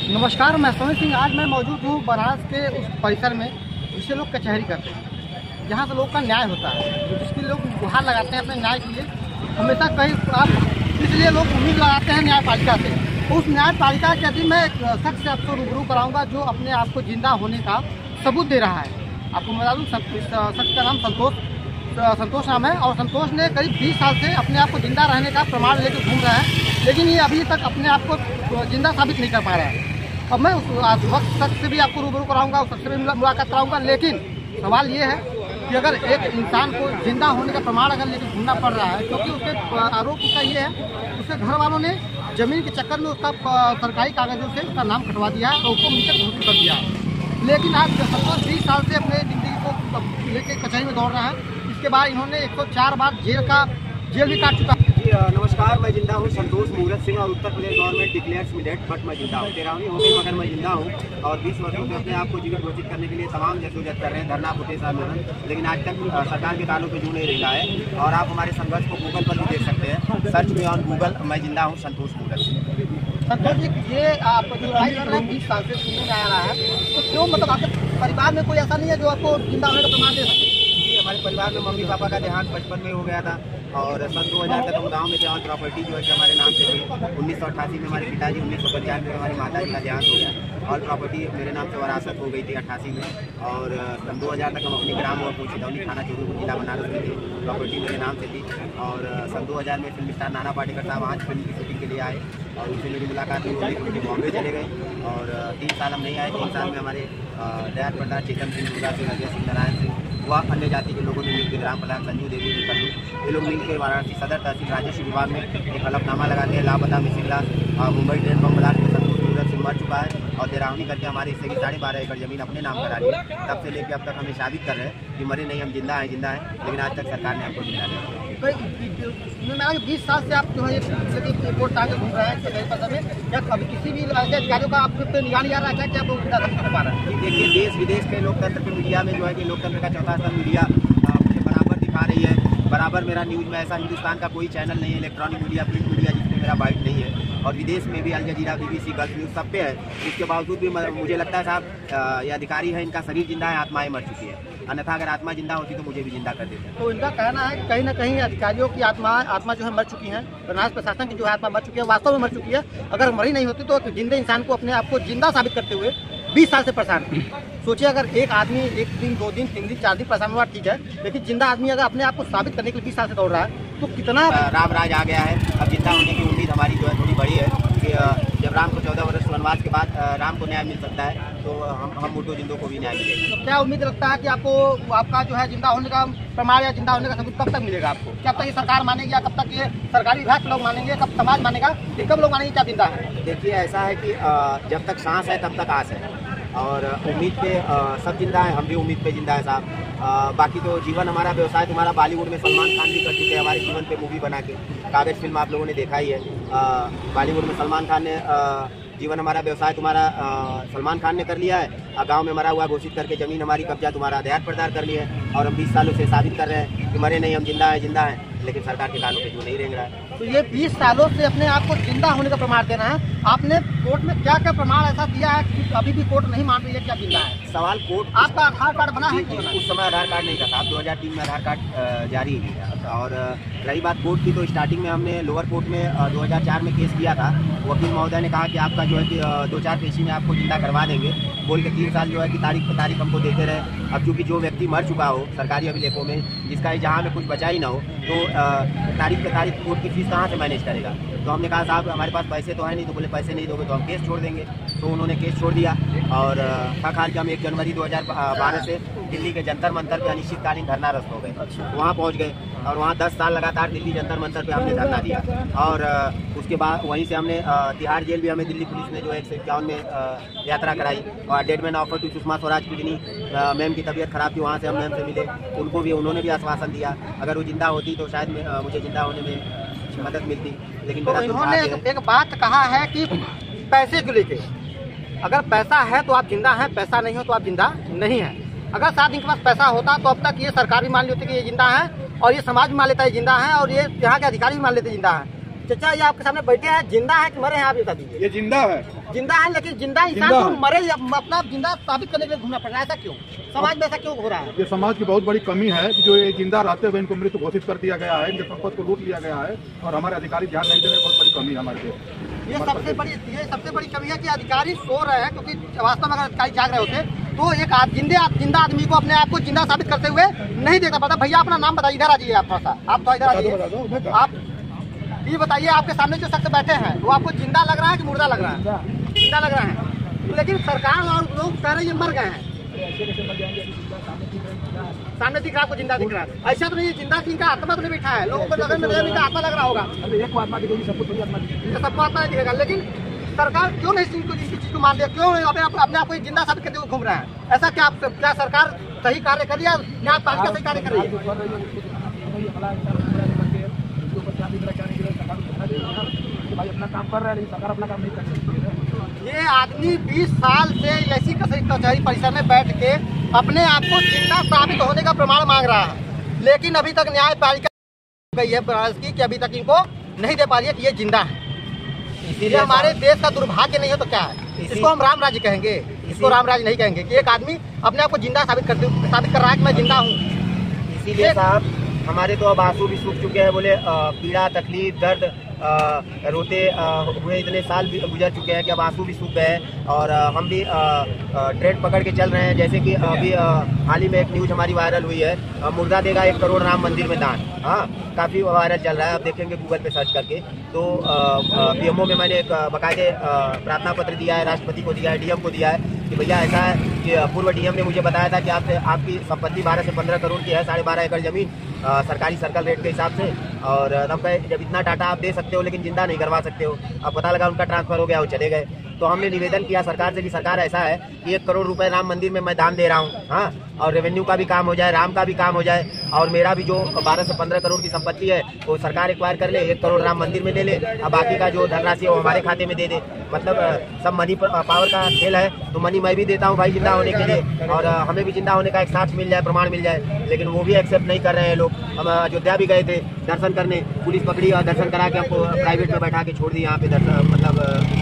नमस्कार, मैं सोनी सिंह। आज मैं मौजूद हूँ बनारस के उस परिसर में जिसे लोग कचहरी करते हैं, जहाँ से लोग का न्याय होता है, जिसके लोग गुहार लगाते हैं अपने न्याय के लिए। हमेशा कहीं आप इसलिए लोग उम्मीद लगाते हैं न्यायपालिका से। उस न्यायपालिका के अधीन मैं एक शख्स से आपको रूबरू कराऊंगा जो अपने आप को जिंदा होने का सबूत दे रहा है। आपको बता दूँ, शख्स का नाम संतोष नाम है और संतोष ने करीब 20 साल से अपने आप को जिंदा रहने का प्रमाण लेकर घूम रहा है, लेकिन ये अभी तक अपने आप को जिंदा साबित नहीं कर पा रहा है। अब मैं उस वक्त शख्स से भी आपको रूबरू कराऊंगा, उस शख्स से भी मुलाकात कराऊंगा। लेकिन सवाल ये है कि अगर एक इंसान को जिंदा होने का प्रमाण अगर लेकर घूमना पड़ रहा है, क्योंकि उसके आरोप उसका ये है, उसके घर वालों ने जमीन के चक्कर में उसका सरकारी कागजों से उसका नाम कटवा दिया है और उसको मृतक घोषित कर दिया है। लेकिन आज संतोष 20 साल से अपने जिंदगी को लेकर कचहरी में दौड़ रहा है। इसके बाद इन्होंने 104 बार जेल भी काट चुका है। नमस्कार, मैं जिंदा हूँ संतोष मूरत सिंह और Uttar Pradesh government declares me dead, but मैं जिंदा हूँ। 13वीं हो गई मगर मैं जिंदा हूँ और 20 वर्षों से अपने आप को जीवित घोषित करने के लिए तमाम जद्दोजहद कर रहे हैं, धरना फुटेज आंदोलन, लेकिन आज तक सरकार के कानों पे जू नहीं रहा है। और आप हमारे संघर्ष को गूगल पर भी देख सकते हैं, सर्च में ऑन गूगल मैं जिंदा हूँ संतोष मूरत सिंह। संतोष जी, ये आप जो लड़ाई लड़ रहे हैं 20 साल से सुनने में आ रहा है, तो क्यों, मतलब आपके परिवार में कोई ऐसा नहीं है जो आपको जिंदा होने का प्रमाण दे सके? हमारे परिवार में मम्मी पापा का देहांत बचपन में हो गया था और सन 2000 तक हम गाँव में थे और प्रॉपर्टी जो है कि हमारे नाम से थी। 1988 में हमारे पिताजी, 1995 में हमारी माताजी का देहांत हो गया और प्रॉपर्टी मेरे नाम से वरासत हो गई थी 88 में। और सन 2000 तक हम अपने ग्राम और चितौनी थाना चौधरी जिला बनारस में थे, प्रॉपर्टी मेरे नाम से थी। और सन 2000 में फिल्म स्टार नाना पाटेकर साहब आज फिल्म की शूटिंग के लिए आए और उनसे मेरी मुलाकात हुई, उनके बॉम्बे चले गए और 3 साल हम नहीं आए। 3 साल में हमारे दयाल प्रधान चेतन सिंह, दुर्गा सिंह, अजय सिंह, नारायण सिंह व अन्य जाति के लोगों ने मिलकर ग्राम प्रधान संजू देवी कल्लू, ये लोग मिलकर वाराणसी सदर तहसील राजस्व विभाग में एक हलफनामा लगाते हैं। लापता मिसिंगला मुंबई ट्रेन बम ब्लास्ट में संतोष मूरत सिंह मर चुका है और देरावनी करके हमारे हिस्से की 12.5 एकड़ जमीन अपने नाम करा ली। तब से लेकर अब तक हमें साबित कर रहे हैं कि मरे नहीं, हम जिंदा हैं, लेकिन आज तक सरकार ने हमको जिंदा नहीं। 20 साल से आप जो है रिपोर्ट टांगे घूम रहे हैं, क्या अभी किसी भी अधिकारियों का आप पे निगाह नहीं आ रहा है क्या? आप कर पा रहे हैं? देखिए, देश विदेश के लोकतंत्र के मीडिया में जो है कि लोकतंत्र का चौथा स्तंभ मीडिया मुझे बराबर दिखा रही है, बराबर मेरा न्यूज़ में ऐसा हिंदुस्तान का कोई चैनल नहीं है, इलेक्ट्रॉनिक मीडिया, प्रिंट मीडिया जिसमें मेरा बाइट नहीं है। और विदेश में भी अल जजीरा, BBC, गल्फ न्यूज़ सब पे है। इसके बावजूद भी मुझे लगता है साहब ये अधिकारी है, इनका शरीर जिंदा है, आत्माएं मर चुकी है। अन्यथा अगर आत्मा जिंदा होती तो मुझे भी जिंदा कर देते। तो इनका कहना है कि कहीं ना कहीं अधिकारियों की आत्मा जो है मर चुकी है, बनारस प्रशासन की जो है आत्मा मर चुकी है, वास्तव में मर चुकी है। अगर मरी नहीं होती तो जिंदे इंसान को अपने आप को जिंदा साबित करते हुए 20 साल से परेशान। सोचिए, अगर एक आदमी 1 दिन 2 दिन 3 दिन 4 दिन परेशान हुआ ठीक है, लेकिन जिंदा आदमी अगर अपने आप को साबित करने के लिए 20 साल से दौड़ रहा है तो कितना राम राज आ गया है। अब जिंदा होने की उम्मीद हमारी जो है थोड़ी बड़ी है कि जब राम को 14 वर्ष वनवास के बाद राम को न्याय मिल सकता है तो हम मुर्दों जिंदों को भी न्याय मिलेगा। तो क्या उम्मीद रखता है कि आपको आपका जो है जिंदा होने का प्रमाण या जिंदा होने का सबूत कब तक मिलेगा आपको? कब तक ये सरकार मानेगी या कब तक ये सरकारी विभाग के लोग मानेंगे, कब समाज मानेगा, कि कब लोग मानेंगे क्या जिंदा है? देखिए, ऐसा है कि जब तक सांस है तब तक आस है और उम्मीद पे सब जिंदा है, हम भी उम्मीद पे जिंदा है साहब। बाकी तो जीवन हमारा व्यवसाय तुम्हारा बॉलीवुड में सलमान खान भी कर चुके हैं हमारे जीवन पे मूवी बना के। कागज फिल्म आप लोगों ने देखा ही है, बॉलीवुड में सलमान खान ने जीवन हमारा व्यवसाय तुम्हारा सलमान खान ने कर लिया है। गांव में मरा हुआ घोषित करके जमीन हमारी कब्जा तुम्हारा दयाल प्रदान कर लिया है और हम 20 सालों से साबित कर रहे हैं कि मरे नहीं, हम जिंदा हैं, लेकिन सरकार के कानों पे जो नहीं रेंग रहा है। तो ये 20 सालों से अपने आप को जिंदा होने का प्रमाण देना है। आपने कोर्ट में क्या क्या प्रमाण ऐसा दिया है कि अभी भी कोर्ट नहीं मान रही है क्या जिंदा है? सवाल कोर्ट, आपका आधार कार्ड बना है कि उस समय आधार कार्ड नहीं था साहब, 2003 में आधार कार्ड जारी है। और रही बात कोर्ट की, तो स्टार्टिंग में हमने लोअर कोर्ट में 2004 में केस किया था। वकील महोदय ने कहा कि आपका जो है कि 2-4 पेशी में आपको जिंदा करवा देंगे, बोल के 3 साल जो है कि तारीख पर तारीख हमको देते रहे। अब चूँकि जो व्यक्ति मर चुका हो सरकारी अभिलेखों में, जिसका जहाँ में कुछ बचा ही ना हो, तो तारीख पे तारीख कोर्ट की फीस कहाँ से मैनेज करेगा? तो हमने कहा साहब हमारे पास पैसे तो है नहीं, तो बोले पैसे नहीं दोगे तो हम केस छोड़ देंगे। तो उन्होंने केस छोड़ दिया और हाल के हम 1 जनवरी 2012 से दिल्ली के जंतर मंतर पे अनिश्चितकालीन धरनारत हो गए। वहाँ पहुँच गए और वहाँ 10 साल लगातार दिल्ली जंतर मंतर पे हमने धरना दिया और उसके बाद वहीं से हमने तिहाड़ जेल भी हमें दिल्ली पुलिस ने जो 151 में यात्रा कराई और dead man offer to Sushma Swaraj कुजनी मैम की तबीयत खराब थी, वहाँ से हम मैम से मिले, उनको भी उन्होंने भी आश्वासन दिया अगर वो जिंदा होती तो शायद मुझे जिंदा होने में मदद मिलती। लेकिन तो इन्होंने एक बात कहा है कि पैसे को लेके, अगर पैसा है तो आप जिंदा हैं, पैसा नहीं हो तो आप जिंदा नहीं हैं। अगर साथ इनके पास पैसा होता तो अब तक ये सरकार भी मान ली होती कि ये जिंदा है और ये समाज भी मान लेता है जिंदा है और ये यहाँ के अधिकारी भी मान लेते जिंदा है। चाचा, ये आपके सामने बैठे हैं, जिंदा है कि मरे हैं, आप ये बता दीजिए। ये जिंदा है। जिंदा है, लेकिन जिंदा इंसान को मरे अपना जिंदा साबित करने के लिए घूमना पड़ रहा है। ऐसा क्यों समाज में ऐसा क्यों हो रहा है? ये समाज की बहुत बड़ी कमी है कि जो ये जिंदा रहते हुए इनको मृत घोषित कर दिया गया है, इनके संपत्ति को लूट लिया गया है और हमारे अधिकारी ध्यान नहीं दे रहे। बहुत बड़ी कमी है हमारे देश। ये सबसे बड़ी कमी है कि अधिकारी सो रहे हैं, क्योंकि वास्तव में अगर अधिकारी जाग रहे होते तो एक जिंदा आदमी को अपने आप को जिंदा साबित करते हुए नहीं देखना पड़ता। भैया अपना नाम बताइए, इधर आ जाइए आप थोड़ा सा, आप थोड़ा इधर आ जाइए। आप ये बताइए, आपके सामने जो शख्स बैठे हैं वो आपको जिंदा लग रहा है कि मुर्दा लग रहा है? जिंदा लग रहा है, लेकिन सरकार और लोग कह रहे ये मर गए हैं। सामने दिख रहा है, आपको जिंदा दिख रहा है। ऐसा तो नहीं जिंदा की, इनका आत्मा तो नहीं बैठा है। लोगों को नजर में इनका आत्मा लग रहा होगा, सबको आत्मा नहीं दिखेगा। लेकिन सरकार क्यों नहीं इस चीज को मान दिया? क्यों अपने आप को जिंदा साबित करते हुए घूम रहा है? ऐसा क्या सरकार सही कार्य कर रही है? न्यायपालिका सही कार्य कर रही है? भाई अपना काम कर रहा है, लेकिन सरकार अपना काम नहीं कर सकती। ये आदमी 20 साल से ऐसी कचहरी परिसर में बैठ के अपने आप को जिंदा साबित होने का प्रमाण मांग रहा है, लेकिन अभी तक न्यायपालिका गई है की कि अभी तक इनको नहीं दे पा रही है कि ये जिंदा है। ये हमारे देश का दुर्भाग्य नहीं है तो क्या है? इसको हम राम राज्य कहेंगे? इसको राम राज्य नहीं कहेंगे कि एक आदमी अपने आप को जिंदा साबित कर रहा है कि मैं जिंदा हूँ। इसीलिए साहब हमारे तो अब आंसू भी सूख चुके हैं। बोले पीड़ा, तकलीफ, दर्द रोते हुए इतने साल भी गुजर चुके हैं कि अब आंसू भी सूख गए हैं। और हम भी ट्रेंड पकड़ के चल रहे हैं। जैसे कि अभी हाल ही में एक न्यूज़ हमारी वायरल हुई है, मुर्दा देगा 1 करोड़ राम मंदिर में दान। हाँ, काफ़ी वायरल चल रहा है, आप देखेंगे गूगल पे सर्च करके। तो पीएमओ में मैंने एक बाकायदे प्रार्थना पत्र दिया है, राष्ट्रपति को दिया है, डीएम को दिया है कि भैया ऐसा है कि पूर्व डीएम ने मुझे बताया था कि आपकी संपत्ति 12 से 15 करोड़ की है, 12.5 एकड़ जमीन सरकारी सर्कल रेट के हिसाब से। और जब इतना डाटा आप दे सकते हो लेकिन जिंदा नहीं करवा सकते हो, अब पता लगा उनका ट्रांसफर हो गया, वो चले गए। तो हमने निवेदन किया सरकार से कि सरकार ऐसा है कि 1 करोड़ रुपए राम मंदिर में मैं दान दे रहा हूँ। हाँ, और रेवेन्यू का भी काम हो जाए, राम का भी काम हो जाए, और मेरा भी जो 12 से 15 करोड़ की संपत्ति है वो सरकार एक्वायर कर ले, 1 करोड़ राम मंदिर में ले ले, अब बाकी का जो धनराशि है वो हमारे खाते में दे दे। मतलब सब मनी पावर का खेल है। तो मनी मैं भी देता हूँ भाई जिंदा होने के लिए, और हमें भी जिंदा होने का एक साक्ष्य मिल जाए, प्रमाण मिल जाए, लेकिन वो भी एक्सेप्ट नहीं कर रहे हैं लोग। हम अयोध्या भी गए थे दर्शन करने, पुलिस पकड़ी और दर्शन करा के हमको प्राइवेट में बैठा के छोड़ दी यहाँ पे। मतलब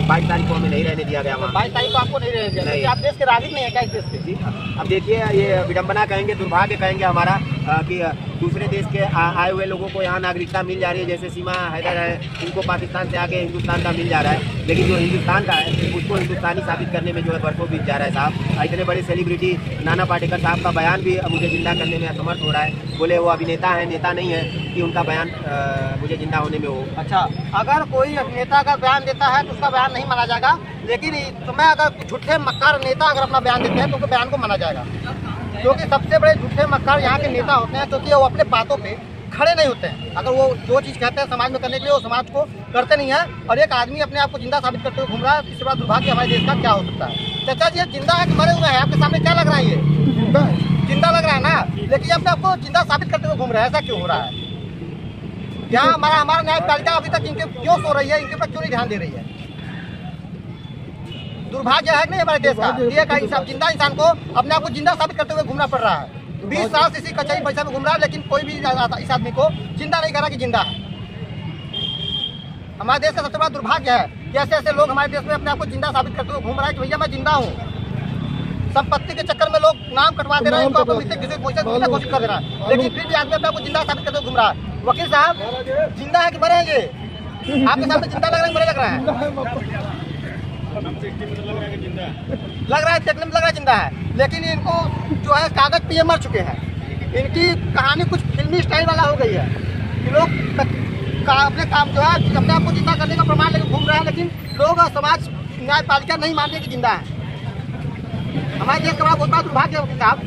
22 तारीख को हमें नहीं रहने दिया गया। 22 तारीख को आपको नहीं रहने दिया? नहीं। आप देश के नागरिक नहीं है क्या इस देश के? जी, अब देखिए ये विडम्बना कहेंगे, दुर्भाग्य कहेंगे हमारा कि दूसरे देश के आए हुए लोगों को यहाँ नागरिकता मिल जा रही है। जैसे सीमा हैदर है, उनको पाकिस्तान से आके हिंदुस्तान का मिल जा रहा है, लेकिन जो हिंदुस्तान का है उसको हिंदुस्तानी साबित करने में जो है वर्षों बीत जा रहा है साहब। इतने बड़े सेलिब्रिटी नाना पाटेकर साहब का बयान भी मुझे जिंदा करने में असमर्थ हो रहा है। बोले वो अभिनेता है, नेता नहीं है कि उनका बयान मुझे जिंदा होने में हो। अच्छा, अगर कोई अभिनेता का बयान देता है तो उसका बयान नहीं माना जाएगा, लेकिन तुम्हें अगर झूठे मक्कार नेता अगर अपना बयान देते हैं तो उनके बयान को माना जाएगा। क्योंकि सबसे बड़े झूठे मक्कार यहाँ के नेता होते हैं, क्योंकि वो अपने बातों पे खड़े नहीं होते हैं। अगर वो जो चीज़ कहते हैं समाज में करने के लिए, वो समाज को करते नहीं है। और एक आदमी अपने आप को जिंदा साबित करते हुए घूम रहा है, इससे बड़ा दुर्भाग्य हमारे देश का क्या हो सकता है? चाचा जी, जिंदा है कि मरे हुए हैं? आपके सामने क्या लग रहा है? ये जिंदा लग रहा है ना, लेकिन अपने आपको जिंदा साबित करते हुए घूम रहा है। ऐसा क्यों हो रहा है? यहाँ हमारा न्यायपालिका अभी तक इनके क्यों सो रही है? इनके ऊपर क्यों नहीं ध्यान दे रही है? दुर्भाग्य है नहीं हमारे देश का? ये जिंदा इंसान को अपने आप को जिंदा साबित करते हुए घूमना पड़ रहा है। 20 साल से इसी कचहरी परिसर में घूम रहा है, लेकिन कोई भी इस आदमी को जिंदा नहीं करा कि जिंदा है। हमारे देश का सबसे बड़ा दुर्भाग्य है कि ऐसे ऐसे लोग हमारे देश में अपने आप को जिंदा साबित करते हुए घूम रहा है कि भैया मैं जिंदा हूँ। संपत्ति के चक्कर में लोग नाम कटवा दे रहे हैं, इनको घोषित कर दे रहा है, लेकिन फिर भी आदमी अपने आप को जिंदा साबित करते हुए घूम रहा है। वकील साहब, जिंदा है कि मरे हैं? ये आपके सामने जिंदा लग रहा है, मरे लग रहा है? लग रहा है, देखने में लग रहा है जिंदा है, लेकिन इनको जो है कागज पे ये मर चुके हैं। इनकी कहानी कुछ फिल्मी स्टाइल वाला हो गई है कि लोग अपने काम जो है अपने आप को जिंदा करने का प्रमाण लेकर घूम रहे हैं, लेकिन लोग समाज न्यायपालिका नहीं मान रही कि जिंदा है। हमारे देश का बहुत बड़ा दुर्भाग्य है साहब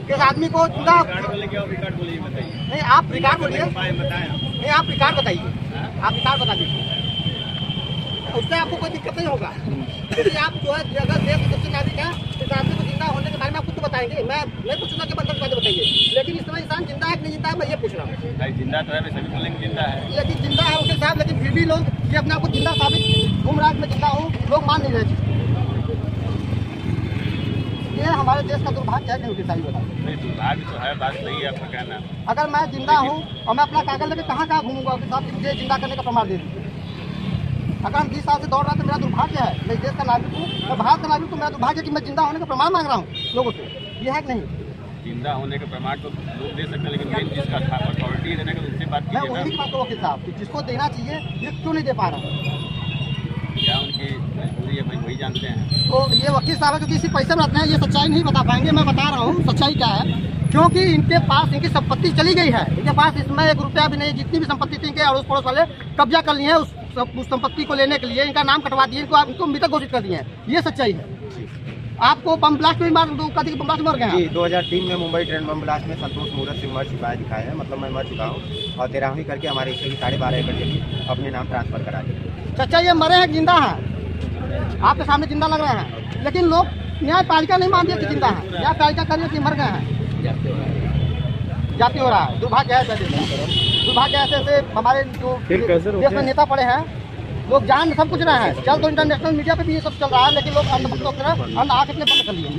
कि इस आदमी को जिंदा। नहीं, आप रिकॉर्ड बोलिए, नहीं आप रिकॉर्ड बताइए, आप रिकॉर्ड बता दीजिए, उससे आपको कोई दिक्कत नहीं होगा। क्योंकि आप जो है अगर देश के सबसे नागरिक है, इस आदमी को जिंदा होने के बारे में आप खुद तो बताएंगे। मैं नहीं पूछूंगा कि बंदर बात बताइए, लेकिन इस समय इंसान जिंदा है कि नहीं जिंदा है, मैं ये पूछ रहा हूँ। जिंदा तो है, सभी बोलेंगे जिंदा है, लेकिन जिंदा है वकील साहब, लेकिन फिर भी लोग ये अपने आप को जिंदा साबित घूम रहा है, मैं जिंदा हूँ, लोग मान नहीं रहे। ये हमारे देश का दुर्भाग्य है कि वकील साहब बताओ? नहीं, दुर्भाग्य तो है, बात सही है आपका कहना। अगर मैं जिंदा हूँ और मैं अपना कागज लेकर कहाँ घूमूंगा वकील साहब? मुझे जिंदा करने का प्रमाण दे दीजिए। अगर हम 20 साल से दौड़ रहा तो मेरा दुर्भाग्य है, मैं देश का नागरिक हूँ, मैं भारत का नागरिक हूँ, मेरा दुर्भाग्य है कि मैं जिंदा होने का प्रमाण मांग रहा हूँ लोगों से, ये है कि नहीं? जिंदा होने का प्रमाण तो लोग दे सकते हैं, लेकिन मेन जिसका अथॉरिटी देने का उनसे बात मैं कीजिएगा। वही बात करूँ वकील साहब कि जिसको देना चाहिए ये क्यों नहीं दे पा रहा? क्या उनकी मजबूरी है, वही जानते हैं। तो ये वकील साहब है जो किसी पैसे में रहते हैं, ये सच्चाई नहीं बता पाएंगे। मैं बता रहा हूँ सच्चाई क्या है, क्योंकि इनके पास इनकी संपत्ति चली गई है, इनके पास इसमें 1 रुपया भी नहीं, जितनी भी संपत्ति थी इनके अड़ोस पड़ोस वाले कब्जा कर लिए हैं उस संपत्ति को लेने के लिए, इनका नाम कटवा दिए, इनको मृतक घोषित कर दिए हैं, ये सच्चाई है। आपको बम ब्लास्ट में बम ब्लास्ट मर गए जी 2003 में मुंबई ट्रेन बम ब्लास्ट में संतोष मूरत सिंह मर चुका है, दिखाया है, मतलब मैं मर चुका हूँ और 13वीं करके हमारे इसे 12.5 एकड़ जमीन अपने नाम ट्रांसफर करा दी। चाचा ये मरे हैं जिंदा हैं, आपके सामने जिंदा लग रहे हैं, लेकिन लोग न्यायपालिका नहीं मान दिया कि जिंदा है, न्यायपालिका कर रही है कि मर गए हैं, जाति हो रहा है। दुर्भाग्य है, दुर्भाग्य ऐसे हमारे जो देश में नेता पड़े हैं, लोग जान सब कुछ रहे हैं, चल तो इंटरनेशनल मीडिया पे भी ये सब चल रहा है, लेकिन लोग अंधभक्तों की तरह आँख अपने बंद कर लिए।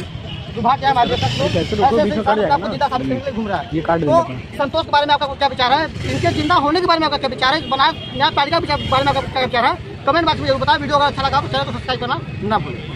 दुर्भाग्य है हमारे देश का लोग ऐसे जिंदा साबित करने के लिए घूम रहा है। तो संतोष के बारे में आपका क्या विचार है, इनके जिंदा होने के बारे में आपका क्या विचार है, बना न्यायपालिका के बारे में आपका क्या विचार है, कमेंट बॉक्स में जरूर बताएं। वीडियो अगर अच्छा लगा तो चैनल को सब्सक्राइब करना ना भूलें।